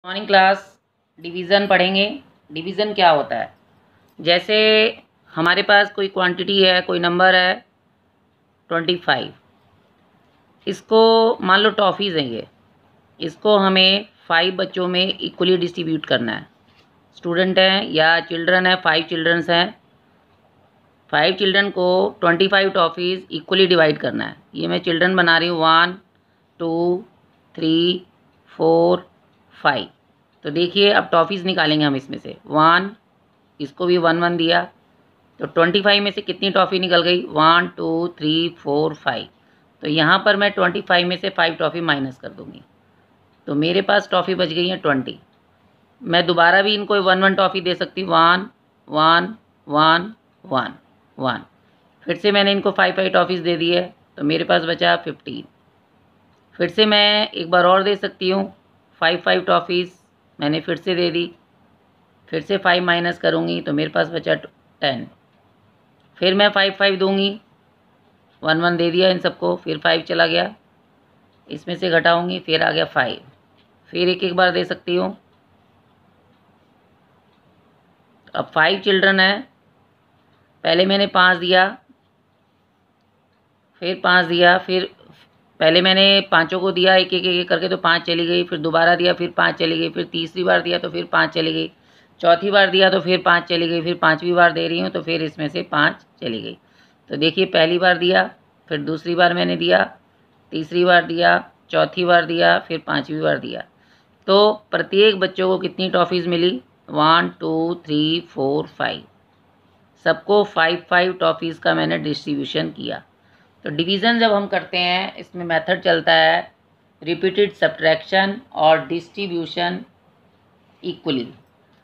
Morning class division पढ़ेंगे। Division क्या होता है? जैसे हमारे पास कोई क्वांटिटी है, कोई नंबर है 25। इसको मान लो टॉफ़ीज़ हैं ये, इसको हमें 5 बच्चों में इक्वली डिस्ट्रीब्यूट करना है। स्टूडेंट हैं या चिल्ड्रन है, 5 चिल्ड्रंस हैं, 5 चिल्ड्रन को 25 टॉफ़ीज़ इक्वली डिवाइड करना है। ये मैं चिल्ड्रन बना रही हूँ 1 2 3 4 5। तो देखिए अब टॉफ़ीज़ निकालेंगे हम इसमें से 1, इसको भी 1 1 दिया, तो 25 में से कितनी टॉफ़ी निकल गई 1 2 3 4 5। तो यहाँ पर मैं 25 में से 5 टॉफ़ी माइनस कर दूँगी, तो मेरे पास टॉफ़ी बच गई है 20। मैं दोबारा भी इनको 1 1 टॉफ़ी दे सकती हूँ 1 1 1 1 1। फिर से मैंने इनको 5 5 टॉफ़ीज़ दे दी है, तो मेरे पास बचा 15। फिर से मैं एक बार और दे सकती हूँ 5 5 टॉफ़ीज़, मैंने फिर से दे दी, फिर से 5 माइनस करूँगी तो मेरे पास बचा 10। फिर मैं 5 5 दूँगी, 1 1 दे दिया इन सबको, फिर 5 चला गया, इसमें से घटाऊँगी, फिर आ गया 5। फिर एक एक बार दे सकती हूँ। अब 5 चिल्ड्रन है, पहले मैंने 5 दिया, फिर 5 दिया, फिर पहले मैंने पाँचों को दिया एक एक एक करके, तो 5 चली गई, फिर दोबारा दिया, फिर 5 चली गई, फिर तीसरी बार दिया तो फिर 5 चली गई, चौथी बार दिया तो फिर 5 चली गई, फिर पाँचवीं बार दे रही हूँ तो फिर इसमें से 5 चली गई। तो देखिए पहली बार दिया, फिर दूसरी बार मैंने दिया, तीसरी बार दिया, चौथी बार दिया, फिर पाँचवीं बार दिया। तो प्रत्येक बच्चों को कितनी टॉफ़ीज़ मिली 1 2 3 4 5, सबको 5 5 टॉफ़ीज़ का मैंने डिस्ट्रीब्यूशन किया। तो डिवीज़न जब हम करते हैं इसमें मेथड चलता है रिपीटेड सब्ट्रैक्शन और डिस्ट्रीब्यूशन इक्वली,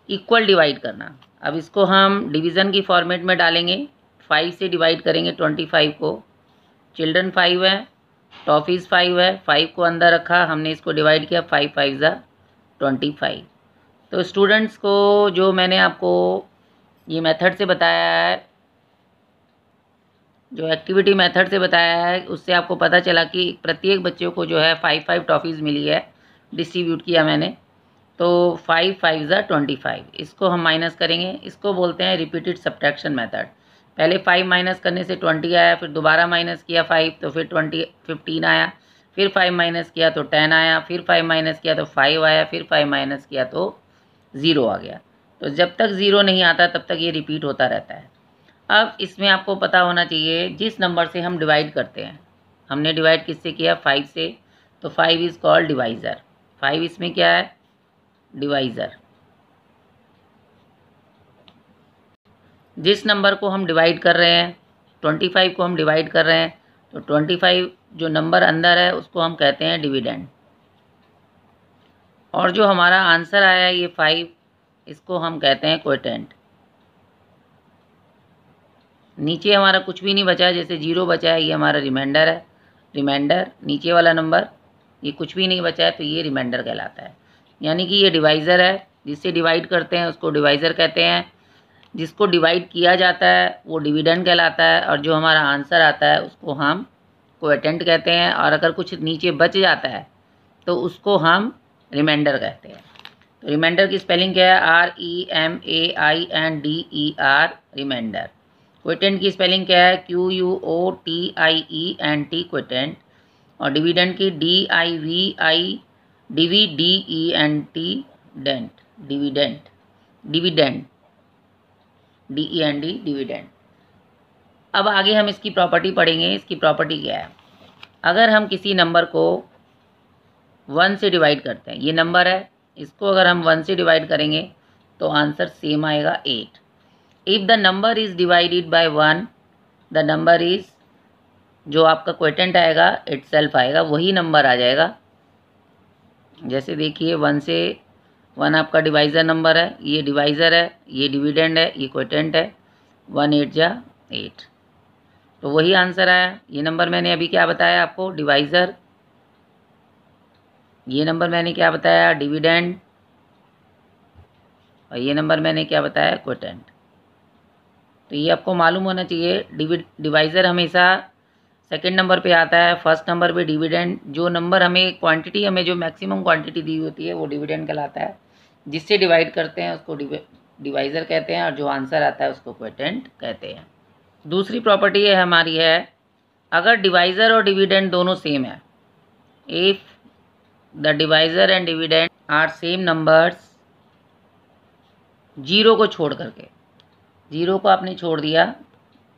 इक्वल डिवाइड करना। अब इसको हम डिवीज़न की फॉर्मेट में डालेंगे, 5 से डिवाइड करेंगे 25 को। चिल्ड्रन 5 है, टॉफ़ीज़ 5 है, 5 को अंदर रखा हमने, इसको डिवाइड किया, 5 5 ज़ा 25। तो स्टूडेंट्स को जो मैंने आपको ये मेथड से बताया है, जो एक्टिविटी मेथड से बताया है, उससे आपको पता चला कि प्रत्येक बच्चों को जो है 5 5 टॉफ़ीज़ मिली है, डिस्ट्रीब्यूट किया मैंने। तो 5 5 ज़ा 25, इसको हम माइनस करेंगे, इसको बोलते हैं रिपीटेड सब्ट्रैक्शन मेथड। पहले 5 माइनस करने से 20 आया, फिर दोबारा माइनस किया 5 तो फिर 15 आया, फिर 5 माइनस किया तो 10 आया, फिर 5 माइनस किया तो 5 आया, फिर 5 माइनस किया तो 0 आ गया। तो जब तक 0 नहीं आता तब तक ये रिपीट होता रहता है। अब इसमें आपको पता होना चाहिए जिस नंबर से हम डिवाइड करते हैं, हमने डिवाइड किससे किया 5 से, तो 5 इज़ कॉल्ड डिवाइज़र। 5 इसमें क्या है डिवाइज़र। जिस नंबर को हम डिवाइड कर रहे हैं 25 को हम डिवाइड कर रहे हैं, तो 25 जो नंबर अंदर है उसको हम कहते हैं डिविडेंड। और जो हमारा आंसर आया है ये 5, इसको हम कहते हैं क्वोटिएंट। नीचे हमारा कुछ भी नहीं बचा है, जैसे 0 बचा है, ये हमारा रिमाइंडर है। रिमाइंडर नीचे वाला नंबर, ये कुछ भी नहीं बचा है, तो ये रिमाइंडर कहलाता है। यानी कि ये डिवाइज़र है, जिससे डिवाइड करते हैं उसको डिवाइज़र कहते हैं, जिसको डिवाइड किया जाता है वो डिविडेंड कहलाता है, और जो हमारा आंसर आता है उसको हम क्वोटिएंट कहते हैं। और अगर कुछ नीचे बच जाता है तो उसको हम रिमाइंडर कहते हैं। तो रिमाइंडर की स्पेलिंग क्या है REMAINDER, रिमाइंडर। क्वोटिएंट की स्पेलिंग क्या है QUOTIENT, क्वोटिएंट। और डिविडेंड की DIVIDENT, dent, dividend, dividend, DEND, dividend. अब आगे हम इसकी प्रॉपर्टी पढ़ेंगे। इसकी प्रॉपर्टी क्या है, अगर हम किसी नंबर को 1 से डिवाइड करते हैं, ये नंबर है, इसको अगर हम 1 से डिवाइड करेंगे तो आंसर सेम आएगा 8। If the number is divided by 1, the number is, जो आपका क्वोटिएंट आएगा इटसेल्फ आएगा, वही नंबर आ जाएगा। जैसे देखिए 1 से 1 आपका डिवाइज़र नंबर है, ये डिवाइज़र है, ये डिविडेंड है, ये क्वोटिएंट है। 1 8 जा 8, तो वही आंसर आया। ये नंबर मैंने अभी क्या बताया आपको डिवाइज़र, ये नंबर मैंने क्या बताया डिविडेंड, और ये नंबर मैंने क्या बताया क्वोटिएंट। तो ये आपको मालूम होना चाहिए, डिवाइज़र हमेशा सेकंड नंबर पे आता है, फर्स्ट नंबर पे डिविडेंड। जो नंबर हमें क्वांटिटी, हमें जो मैक्सिमम क्वांटिटी दी होती है वो डिविडेंड कहलाता है। जिससे डिवाइड करते हैं उसको डिवाइज़र कहते हैं, और जो आंसर आता है उसको क्वोटिएंट कहते हैं। दूसरी प्रॉपर्टी है हमारी है, अगर डिवाइज़र और डिविडेंड दोनों सेम है, if the divisor and dividend are same numbers, zero को छोड़ करके, जीरो को आपने छोड़ दिया,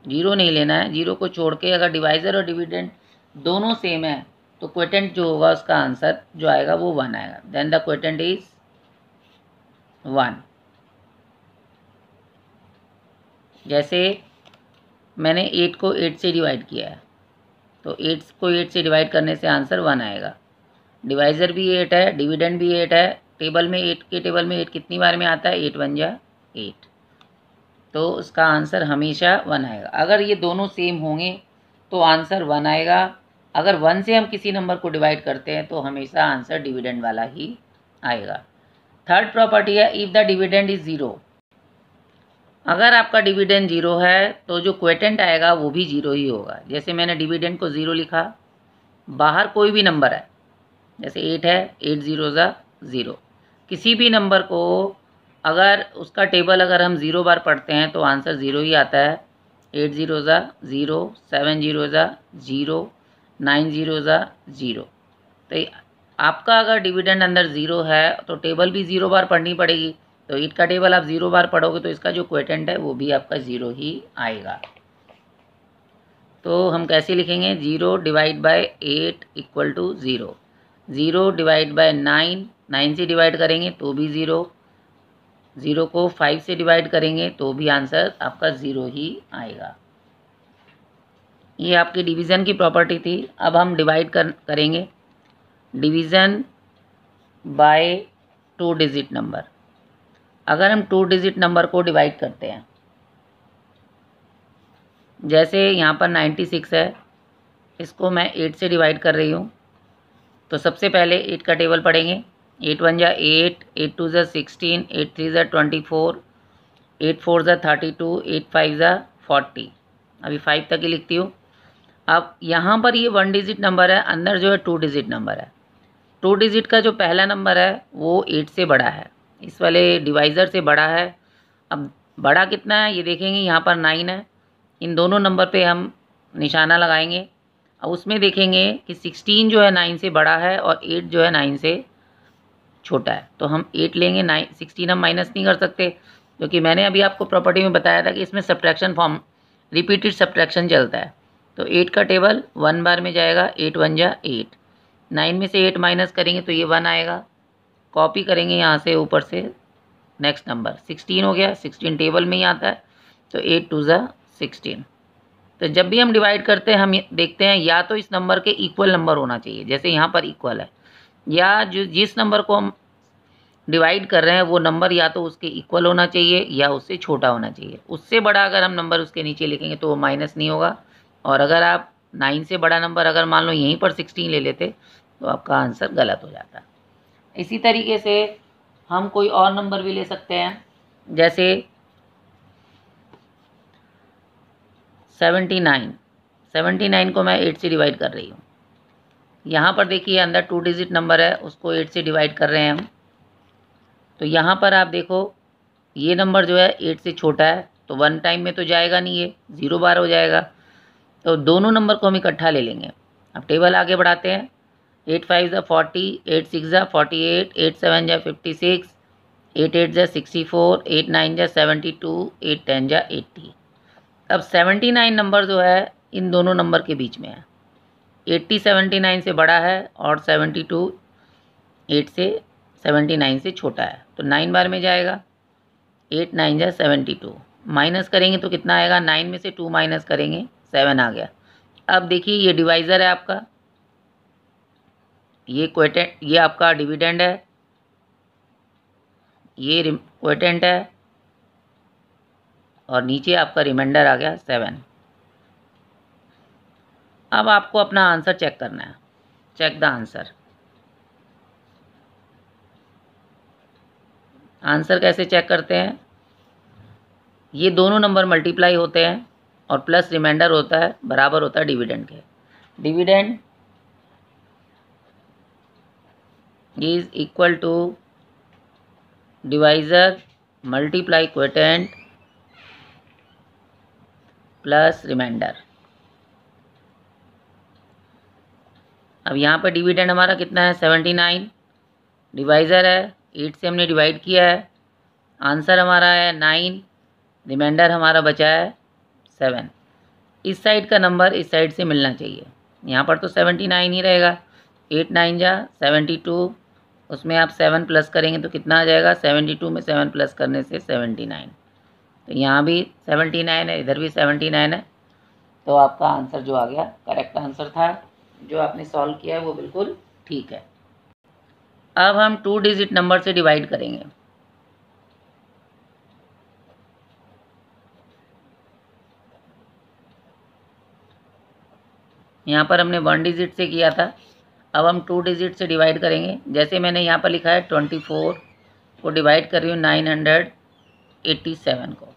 जीरो नहीं लेना है, जीरो को छोड़ के अगर डिवाइज़र और डिविडेंड दोनों सेम है तो क्वोटिएंट जो होगा उसका आंसर जो आएगा वो 1 आएगा। Then the quotient is 1। जैसे मैंने 8 को 8 से डिवाइड किया है तो 8 को 8 से डिवाइड करने से आंसर 1 आएगा। डिवाइज़र भी 8 है, डिविडेंड भी 8 है। टेबल में 8 के टेबल में 8 कितनी बार में आता है? 8 1 जा 8, तो उसका आंसर हमेशा 1 आएगा। अगर ये दोनों सेम होंगे तो आंसर 1 आएगा। अगर 1 से हम किसी नंबर को डिवाइड करते हैं तो हमेशा आंसर डिविडेंड वाला ही आएगा। थर्ड प्रॉपर्टी है, इफ़ द डिविडेंड इज़ 0। अगर आपका डिविडेंड 0 है तो जो क्वोटिएंट आएगा वो भी 0 ही होगा। जैसे मैंने डिविडेंड को 0 लिखा, बाहर कोई भी नंबर है, जैसे 8 है, 8 0 जा 0, किसी भी नंबर को अगर उसका टेबल अगर हम 0 बार पढ़ते हैं तो आंसर 0 ही आता है। 8 0 जा 0, 7 0 जा 0, 9 0 जा 0। तो आपका अगर डिविडेंड अंदर 0 है तो टेबल भी 0 बार पढ़नी पड़ेगी। तो 8 का टेबल आप 0 बार पढ़ोगे तो इसका जो क्वोटिएंट है वो भी आपका 0 ही आएगा। तो हम कैसे लिखेंगे? 0 divide by 8 equal to 0, 0 divide by 9, 9 से डिवाइड करेंगे तो भी 0, 0 को 5 से डिवाइड करेंगे तो भी आंसर आपका 0 ही आएगा। ये आपकी डिवीज़न की प्रॉपर्टी थी। अब हम डिवाइड करेंगे डिवीज़न बाय 2 डिजिट नंबर। अगर हम 2 डिजिट नंबर को डिवाइड करते हैं, जैसे यहाँ पर 96 है, इसको मैं 8 से डिवाइड कर रही हूँ, तो सबसे पहले 8 का टेबल पढ़ेंगे। 8 1 जा 8, 8 2 जा 16, 8 3 जा 24, 8 4 जा 32, 8 5 जा 40। अभी 5 तक ही लिखती हूँ। अब यहाँ पर ये 1 डिजिट नंबर है, अंदर जो है 2 डिजिट नंबर है। 2 डिजिट का जो पहला नंबर है वो 8 से बड़ा है, इस वाले डिवाइज़र से बड़ा है। अब बड़ा कितना है ये देखेंगे, यहाँ पर 9 है। इन दोनों नंबर पे हम निशाना लगाएंगे। अब उसमें देखेंगे कि 16 जो है 9 से बड़ा है और 8 जो है 9 से छोटा है, तो हम 8 लेंगे। 9 16 हम माइनस नहीं कर सकते, क्योंकि मैंने अभी आपको प्रॉपर्टी में बताया था कि इसमें सब्ट्रैक्शन फॉर्म, रिपीटेड सब्ट्रैक्शन चलता है। तो 8 का टेबल 1 बार में जाएगा, 8 1 जा 8, 9 में से 8 माइनस करेंगे तो ये 1 आएगा। कॉपी करेंगे यहाँ से ऊपर से, नेक्स्ट नंबर 16 हो गया, 16 टेबल में ही आता है, तो 8 2 जा 16। तो जब भी हम डिवाइड करते हैं हम देखते हैं या तो इस नंबर के इक्वल नंबर होना चाहिए, जैसे यहाँ पर इक्वल है, या जो जिस नंबर को हम डिवाइड कर रहे हैं वो नंबर या तो उसके इक्वल होना चाहिए या उससे छोटा होना चाहिए। उससे बड़ा अगर हम नंबर उसके नीचे लिखेंगे तो वो माइनस नहीं होगा। और अगर आप 9 से बड़ा नंबर अगर मान लो यहीं पर 16 ले लेते तो आपका आंसर गलत हो जाता। इसी तरीके से हम कोई और नंबर भी ले सकते हैं, जैसे 79 को मैं 8 से डिवाइड कर रही हूँ। यहाँ पर देखिए अंदर 2 डिजिट नंबर है, उसको 8 से डिवाइड कर रहे हैं हम। तो यहाँ पर आप देखो ये नंबर जो है 8 से छोटा है, तो 1 टाइम में तो जाएगा नहीं, ये 0 बार हो जाएगा। तो दोनों नंबर को हम इकट्ठा ले लेंगे। अब टेबल आगे बढ़ाते हैं। 8 5 जा 40, 8 6 जा 48, 8 7 जा 56, 8 8 जा 64, 8 9 जा 72, 8 10 जा 80। अब 79 नंबर जो है इन दोनों नंबर के बीच में है। 80 79 से बड़ा है और 72 8 से 79 से छोटा है, तो 9 बार में जाएगा। 8 9 जा 72, माइनस करेंगे तो कितना आएगा? 9 में से 2 माइनस करेंगे 7 आ गया। अब देखिए ये डिवाइज़र है आपका, ये क्वोटिएंट, ये आपका डिविडेंड है, ये क्वोटिएंट है, और नीचे आपका रिमाइंडर आ गया 7। अब आपको अपना आंसर चेक करना है। Check the answer. आंसर कैसे चेक करते हैं? ये दोनों नंबर मल्टीप्लाई होते हैं और प्लस रिमाइंडर होता है, बराबर होता है डिविडेंड के। Dividend is equal to divisor multiply quotient plus reminder. अब यहाँ पर डिविडेंड हमारा कितना है 79, डिवाइज़र है 8 से हमने डिवाइड किया है, आंसर हमारा है 9, रिमाइंडर हमारा बचा है 7। इस साइड का नंबर इस साइड से मिलना चाहिए। यहाँ पर तो 79 ही रहेगा, 8 9 जा 72, उसमें आप 7 प्लस करेंगे तो कितना आ जाएगा, 72 में 7 प्लस करने से 79। तो यहाँ भी 79 है, इधर भी 79 है, तो आपका आंसर जो आ गया करेक्ट आंसर था। जो आपने सॉल्व किया है वो बिल्कुल ठीक है। अब हम 2 डिजिट नंबर से डिवाइड करेंगे। यहाँ पर हमने 1 डिजिट से किया था, अब हम 2 डिजिट से डिवाइड करेंगे। जैसे मैंने यहाँ पर लिखा है 24 को डिवाइड कर रही हूँ 987 को।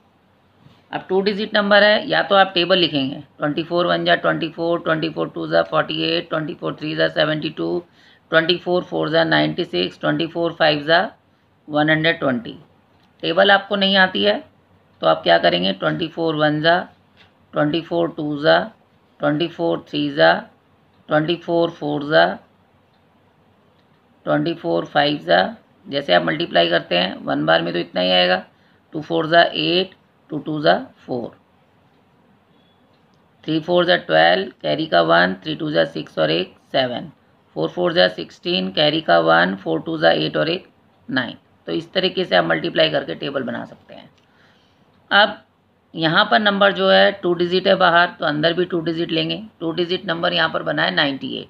अब 2 डिजिट नंबर है, या तो आप टेबल लिखेंगे 24 1 जा 24, 24 2 जा 48, 24 3 जा 72, 24 4 जा 96, 24 5 जा 120। टेबल आपको नहीं आती है तो आप क्या करेंगे, 24 1 जा 24 2 जा 24 3 जा 24 4 जा 24 5 जा। जैसे आप मल्टीप्लाई करते हैं 1 बार में तो इतना ही आएगा, 2 4 जा 8, 2 2 जा 4, 3 4 जा 12, कैरी का 1, 3 2 जा 6 और एक 7, 4 4 जा 16, कैरी का 1, 4 2 जा 8 और एक 9। तो इस तरीके से आप मल्टीप्लाई करके टेबल बना सकते हैं। अब यहाँ पर नंबर जो है 2 डिजिट है बाहर, तो अंदर भी 2 डिजिट लेंगे। 2 डिजिट नंबर यहाँ पर बना है 98।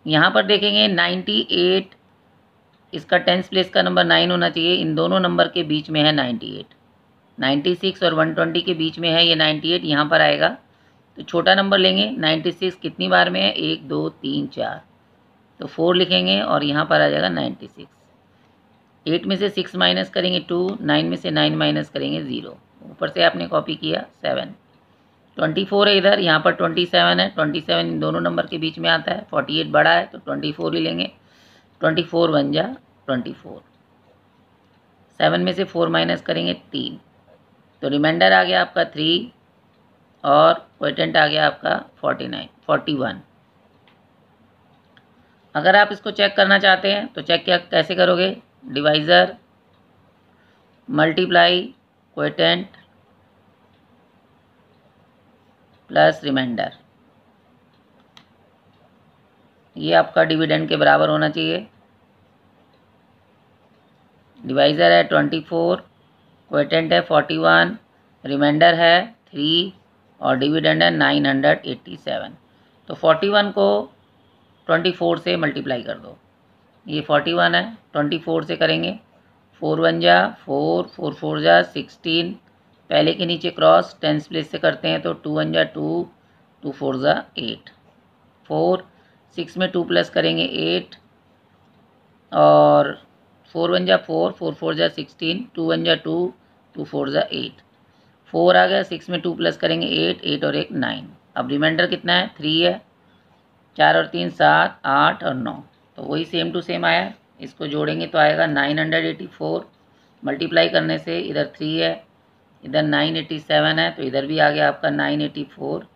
यहाँ पर देखेंगे 98, इसका 10th प्लेस का नंबर 9 होना चाहिए। इन दोनों नंबर के बीच में है 98, 96 और 120 के बीच में है ये 98, यहाँ पर आएगा। तो छोटा नंबर लेंगे। 96 कितनी बार में है, 1 2 3 4, तो 4 लिखेंगे और यहाँ पर आ जाएगा 96। 8 में से 6 माइनस करेंगे 2, 9 में से 9 माइनस करेंगे 0, ऊपर से आपने कॉपी किया 7। 24 है इधर, यहाँ पर 27 है, 27 इन दोनों नंबर के बीच में आता है। 48 बड़ा है तो 24 ही लेंगे, 24 1 जा 24, 7 में से 4 माइनस करेंगे 3, तो रिमाइंडर आ गया आपका 3 और क्वोटिएंट आ गया आपका 41। अगर आप इसको चेक करना चाहते हैं तो चेक कैसे करोगे, divisor multiply quotient plus remainder, ये आपका डिविडेंड के बराबर होना चाहिए। डिवाइज़र है 24, क्वोटिएंट है 41, रिमाइंडर है 3 और डिविडेंड है 987। तो 41 को 24 से मल्टीप्लाई कर दो, ये 41 है, 24 से करेंगे 4 1 जा 4, 4 4 जा 16, पहले के नीचे क्रॉस 10th प्लेस से करते हैं तो 2 1 जा 2, 2 4 जा 8, 4 6 में 2 प्लस करेंगे 8 और 4 1 जा 4, 4 4 जा 16, 2 1 जा 2, 2 4 जा 8, 4 आ गया, 6 में 2 प्लस करेंगे 8, 8 और एक 9। अब रिमाइंडर कितना है, 3 है, 4 और 3 7, 8 और 9, तो वही सेम टू सेम आया। इसको जोड़ेंगे तो आएगा 984, मल्टीप्लाई करने से इधर 3 है, इधर 987 है, तो इधर भी आ गया आपका 984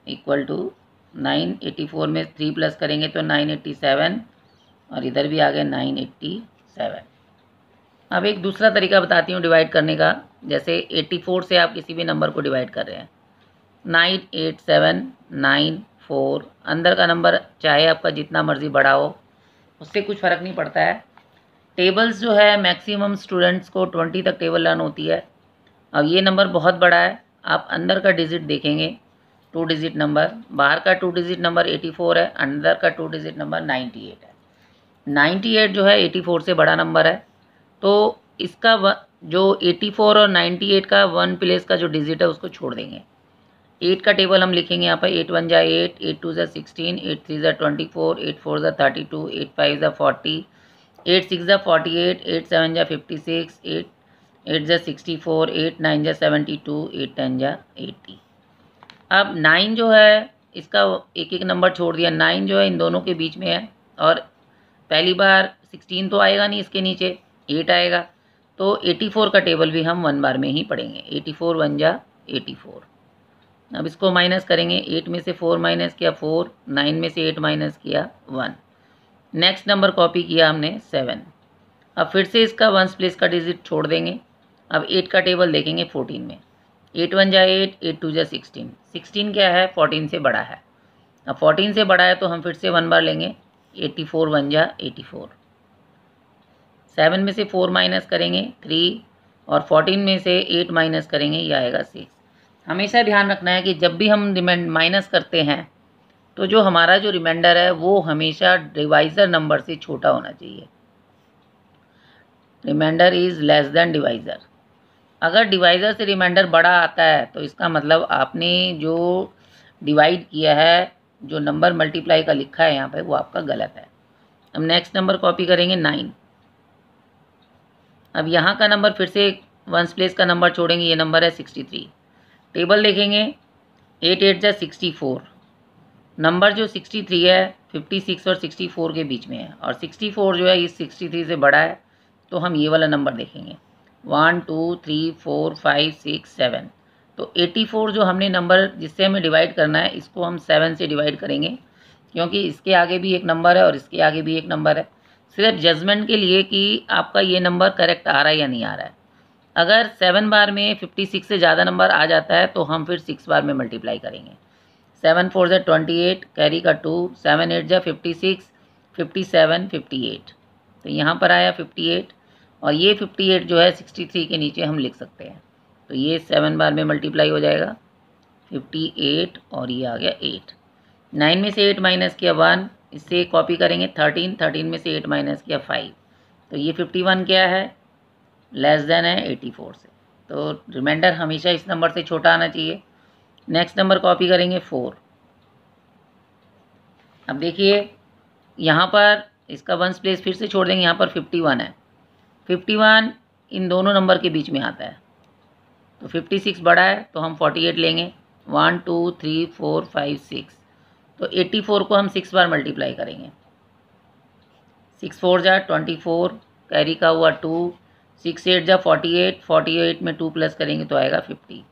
इक्वल टू 984 में 3 प्लस करेंगे तो 987 और इधर भी आ गया 987। अब एक दूसरा तरीका बताती हूँ डिवाइड करने का। जैसे 84 से आप किसी भी नंबर को डिवाइड कर रहे हैं, 98794, अंदर का नंबर चाहे आपका जितना मर्जी बड़ा हो उससे कुछ फ़र्क नहीं पड़ता है। टेबल्स जो है मैक्सिमम स्टूडेंट्स को 20 तक टेबल लर्न होती है। अब ये नंबर बहुत बड़ा है, आप अंदर का डिजिट देखेंगे 2 डिजिट नंबर, बाहर का 2 डिजिट नंबर 84 है, अंदर का 2 डिजिट नंबर 98 है। 98 जो है 84 से बड़ा नंबर है, तो इसका जो 84 और 98 का 1 प्लेस का जो डिजिट है उसको छोड़ देंगे। 8 का टेबल हम लिखेंगे यहाँ पर 8 1 जा 8, 8 2 जा 16, 8 3 जा 24, 8 4 जा 32, 8 5 जा 40, 8 6 जा 48, 8 7 जा 56, 8 जा 64, 8 9 जा 72, 8 10 जा 80। अब 9 जो है इसका एक एक नंबर छोड़ दिया। 9 जो है इन दोनों के बीच में है, और पहली बार 16 तो आएगा नहीं, इसके नीचे 8 आएगा। तो 84 का टेबल भी हम 1 बार में ही पढ़ेंगे। 84 1 जा 84। अब इसको माइनस करेंगे। 8 में से 4 माइनस किया 4, 9 में से 8 माइनस किया 1। नेक्स्ट नंबर कॉपी किया हमने 7। अब फिर से इसका वंस प्लेस का डिजिट छोड़ देंगे। अब 8 का टेबल देखेंगे 14 में। 8 1 जा 8, 8 2 जा 16। 16 क्या है? 14 से बड़ा है। अब 14 से बड़ा है तो हम फिर से 1 बार लेंगे। 84 1 जा 84। 7 में से 4 माइनस करेंगे 3, और 14 में से 8 माइनस करेंगे, ये आएगा 6। हमेशा ध्यान रखना है कि जब भी हम माइनस करते हैं तो जो हमारा जो रिमाइंडर है वो हमेशा डिवाइज़र नंबर से छोटा होना चाहिए। Remainder is less than divisor. अगर डिवाइज़र से रिमाइंडर बड़ा आता है तो इसका मतलब आपने जो डिवाइड किया है, जो नंबर मल्टीप्लाई का लिखा है यहाँ पे, वो आपका गलत है। अब नेक्स्ट नंबर कॉपी करेंगे 9। अब यहाँ का नंबर फिर से वंस प्लेस का नंबर छोड़ेंगे, ये नंबर है 63। टेबल देखेंगे 8 8 जा 64। नंबर जो 63 है 56 और 64 के बीच में है, और 64 जो है इस 63 से बड़ा है, तो हम ये वाला नंबर देखेंगे 1 2 3 4 5 6 7। तो 84 जो हमने नंबर जिससे हमें डिवाइड करना है, इसको हम 7 से डिवाइड करेंगे, क्योंकि इसके आगे भी एक नंबर है और इसके आगे भी एक नंबर है। सिर्फ जजमेंट के लिए कि आपका ये नंबर करेक्ट आ रहा है या नहीं आ रहा है। अगर 7 बार में 56 से ज़्यादा नंबर आ जाता है तो हम फिर 6 बार में मल्टीप्लाई करेंगे। 7 4 जा 28, कैरी का 2, 7 8 जा 56, 57 58। तो यहाँ पर आया 58, और ये 58 जो है 63 के नीचे हम लिख सकते हैं। तो ये 7 बार में मल्टीप्लाई हो जाएगा 58, और ये आ गया 8। 9 में से 8 माइनस किया 1, इससे कॉपी करेंगे 13। 13 में से 8 माइनस किया 5। तो ये 51 क्या है? लेस देन है 84 से। तो रिमाइंडर हमेशा इस नंबर से छोटा आना चाहिए। नेक्स्ट नंबर कॉपी करेंगे 4। अब देखिए यहाँ पर इसका वंस प्लेस फिर से छोड़ देंगे, यहाँ पर 51 है। 51 इन दोनों नंबर के बीच में आता है, तो 56 बड़ा है तो हम 48 लेंगे। 1 2 3 4 5 6। तो 84 को हम 6 बार मल्टीप्लाई करेंगे। 6 4 जा 24, कैरी का हुआ 2, 6 8 जा 48, 48 में 2 प्लस करेंगे तो आएगा 50।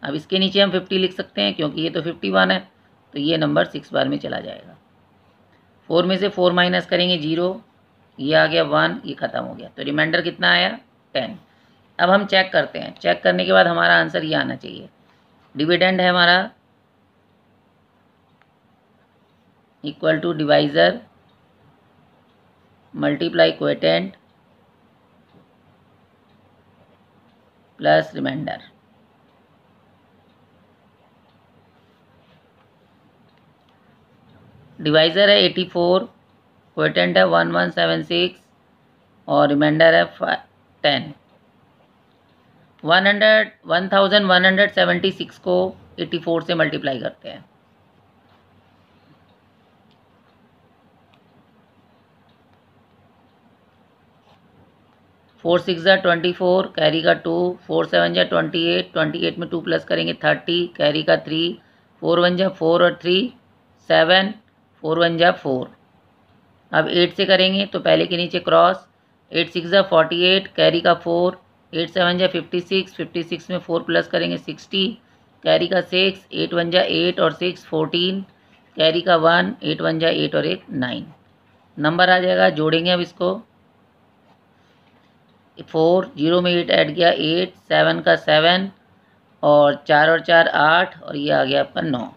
अब इसके नीचे हम 50 लिख सकते हैं क्योंकि ये तो 51 है, तो ये नंबर 6 बार में चला जाएगा। 4 में से 4 माइनस करेंगे 0, ये आ गया 1, ये ख़त्म हो गया। तो रिमाइंडर कितना आया? 10। अब हम चेक करते हैं। चेक करने के बाद हमारा आंसर ये आना चाहिए। डिविडेंड है हमारा equal to divisor multiply quotient plus remainder. Divisor है 84, क्वोटिएंट है 1176, और रिमाइंडर है 10। 1176 को 84 से मल्टीप्लाई करते हैं। 4 6 जा 24, कैरी का 2, 4 7 जा 28, 28 में 2 प्लस करेंगे 30, कैरी का 3, 4 1 जा 4 और 3 7, 4 1 जा 4। अब 8 से करेंगे तो पहले के नीचे क्रॉस। 8 6 जा 48, कैरी का 4, 8 7 जा 56, 56 में 4 प्लस करेंगे 60, कैरी का 6, 8 1 जा 8 और 6 14, कैरी का 1, 8 1 जा 8 और 1 9। नंबर आ जाएगा, जोड़ेंगे अब इसको। 4 0 में 8 ऐड किया 8, 7 का 7, और 4 और 4 8, और ये आ गया आपका 9।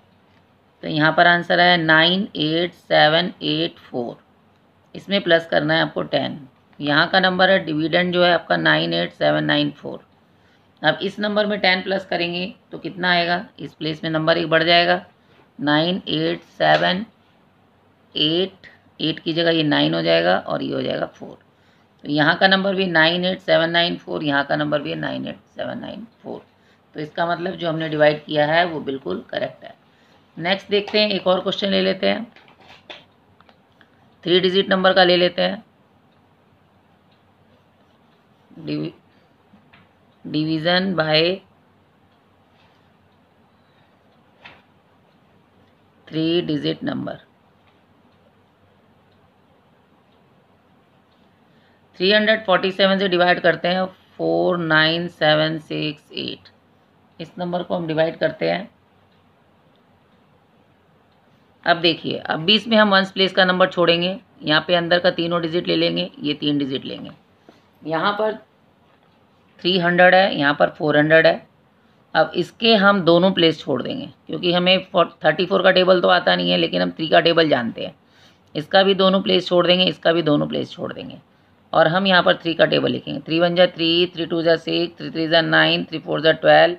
तो यहाँ पर आंसर है 98784। इसमें प्लस करना है आपको 10। यहाँ का नंबर है, डिविडेंड जो है आपका 98794। अब इस नंबर में 10 प्लस करेंगे तो कितना आएगा? इस प्लेस में नंबर एक बढ़ जाएगा। 9878, 8 की जगह ये 9 हो जाएगा और ये हो जाएगा 4। तो यहाँ का नंबर भी 98794, यहाँ का नंबर भी है 98794। तो इसका मतलब जो हमने डिवाइड किया है वो बिल्कुल करेक्ट है। नेक्स्ट देखते हैं, एक और क्वेश्चन ले लेते हैं। 3 डिजिट नंबर का ले लेते हैं। 3 डिजिट नंबर। 347 से डिवाइड करते हैं 49768। इस नंबर को हम डिवाइड करते हैं। अब देखिए, अब भी इसमें हम वंस प्लेस का नंबर छोड़ेंगे, यहाँ पे अंदर का तीनों डिजिट ले लेंगे, ये 3 डिजिट लेंगे। यहाँ पर 300 है, यहाँ पर 400 है। अब इसके हम दोनों प्लेस छोड़ देंगे, क्योंकि हमें 34 का टेबल तो आता नहीं है, लेकिन हम 3 का टेबल जानते हैं। इसका भी दोनों प्लेस छोड़ देंगे, इसका भी दोनों प्लेस छोड़ देंगे, और हम यहाँ पर 3 का टेबल लिखेंगे। 3 1 जा 3, 3 2 जा 6, 3 3 जा 9, 3 4 जा 12,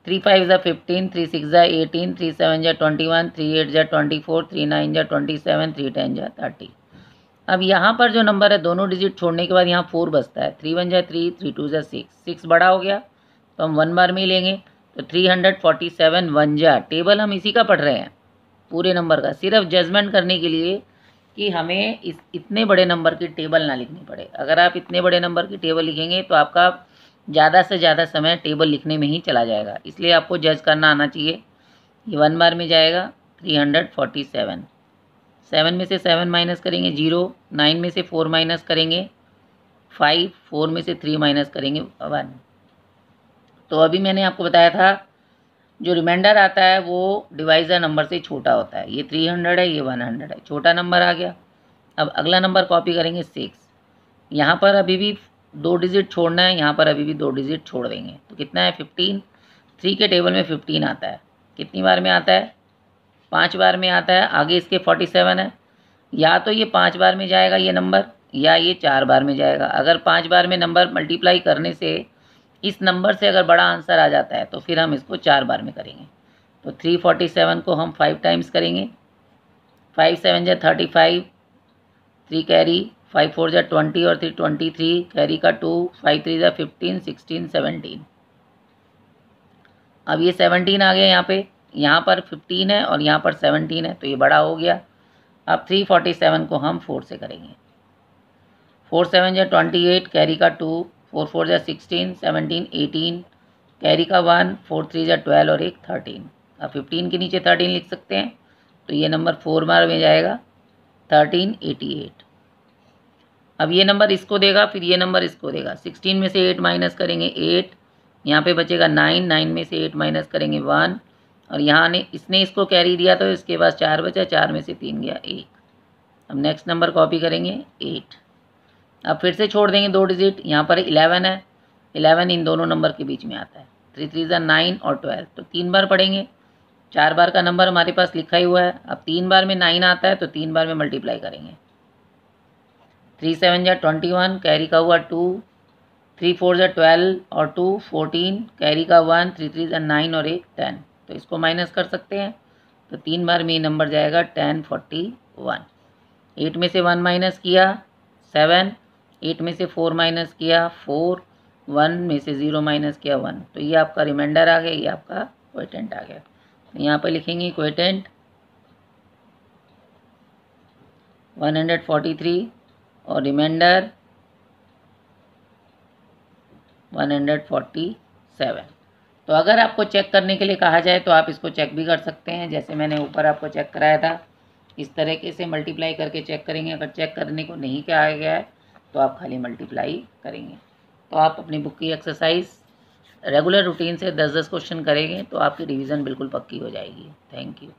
3 5 जा 15, 3 6 जा 18, 3 7 जा 21, 3 8 जा 24, 3 9 जा 27, 3 10 जा 30। अब यहाँ पर जो नंबर है, दोनों डिजिट छोड़ने के बाद यहाँ 4 बचता है। 3 1 जा 3, 3 2 जा 6, 6 बड़ा हो गया तो हम 1 बार में ही लेंगे। तो 347 1 जा, टेबल हम इसी का पढ़ रहे हैं पूरे नंबर का, सिर्फ जजमेंट करने के लिए कि हमें इतने बड़े नंबर की टेबल ना लिखनी पड़े। अगर आप इतने बड़े नंबर की टेबल लिखेंगे तो आपका ज़्यादा से ज़्यादा समय टेबल लिखने में ही चला जाएगा, इसलिए आपको जज करना आना चाहिए। ये 1 बार में जाएगा 347, 7 में से 7 माइनस करेंगे 0, 9 में से 4 माइनस करेंगे 5, 4 में से 3 माइनस करेंगे 1। तो अभी मैंने आपको बताया था जो रिमाइंडर आता है वो डिवाइज़र नंबर से छोटा होता है। ये 300 है, ये 100 है, छोटा नंबर आ गया। अब अगला नंबर कॉपी करेंगे 6। यहाँ पर अभी भी 2 डिजिट छोड़ना है, यहाँ पर अभी भी 2 डिजिट छोड़ देंगे। तो कितना है 15, 3 के टेबल में 15 आता है। कितनी बार में आता है? 5 बार में आता है। आगे इसके 47 है, या तो ये 5 बार में जाएगा ये नंबर, या ये 4 बार में जाएगा। अगर 5 बार में नंबर मल्टीप्लाई करने से इस नंबर से अगर बड़ा आंसर आ जाता है तो फिर हम इसको 4 बार में करेंगे। तो 347 को हम 5 टाइम्स करेंगे। 5 7 जा 35, 3 कैरी, 5 4 जा 20 और 3 23, कैरी का 2, 5 3 जा 15, 16 17। अब ये 17 आ गया यहाँ पर 15 है और यहाँ पर 17 है, तो ये बड़ा हो गया। अब 347 को हम 4 से करेंगे। 4 7 जा 28, कैरी का 2, 4 4 जा 16, 17 18, कैरी का 1, 4 3 जा 12 और एक 13। अब 15 के नीचे 13 लिख सकते हैं, तो ये नंबर 4 बार में जाएगा 1388। अब ये नंबर इसको देगा, फिर ये नंबर इसको देगा। 16 में से 8 माइनस करेंगे 8, यहाँ पे बचेगा 9, 9 में से 8 माइनस करेंगे 1, और यहाँ ने इसने इसको कैरी दिया तो इसके पास 4 बचा, 4 में से 3 गया 1। अब नेक्स्ट नंबर कॉपी करेंगे 8। अब फिर से छोड़ देंगे 2 डिजिट, यहाँ पर 11 है, 11 इन दोनों नंबर के बीच में आता है। 3 3 जा 9 और 12, तो 3 बार पढ़ेंगे। 4 बार का नंबर हमारे पास लिखा ही हुआ है। अब 3 बार में 9 आता है तो 3 बार में मल्टीप्लाई करेंगे। 3 7 जा 21, कैरी का हुआ 2, 3 4 जा 12 और 2 14, कैरी का 1, 3 3 जा 9 और एक 10, तो इसको माइनस कर सकते हैं। तो 3 बार में ये नंबर जाएगा 1041। 8 में से 1 माइनस किया 7, 8 में से 4 माइनस किया 4, 1 में से 0 माइनस किया 1, तो ये आपका रिमाइंडर आ गया, ये आपका क्वोटिएंट आ गया। तो यहाँ पर लिखेंगे क्वोटिएंट 143 और रिमाइंडर 147। तो अगर आपको चेक करने के लिए कहा जाए तो आप इसको चेक भी कर सकते हैं, जैसे मैंने ऊपर आपको चेक कराया था। इस तरीके से मल्टीप्लाई करके चेक करेंगे। अगर चेक करने को नहीं कहा गया है तो आप खाली मल्टीप्लाई करेंगे। तो आप अपनी बुक की एक्सरसाइज रेगुलर रूटीन से 10-10 क्वेश्चन करेंगे तो आपकी रिवीजन बिल्कुल पक्की हो जाएगी। Thank you.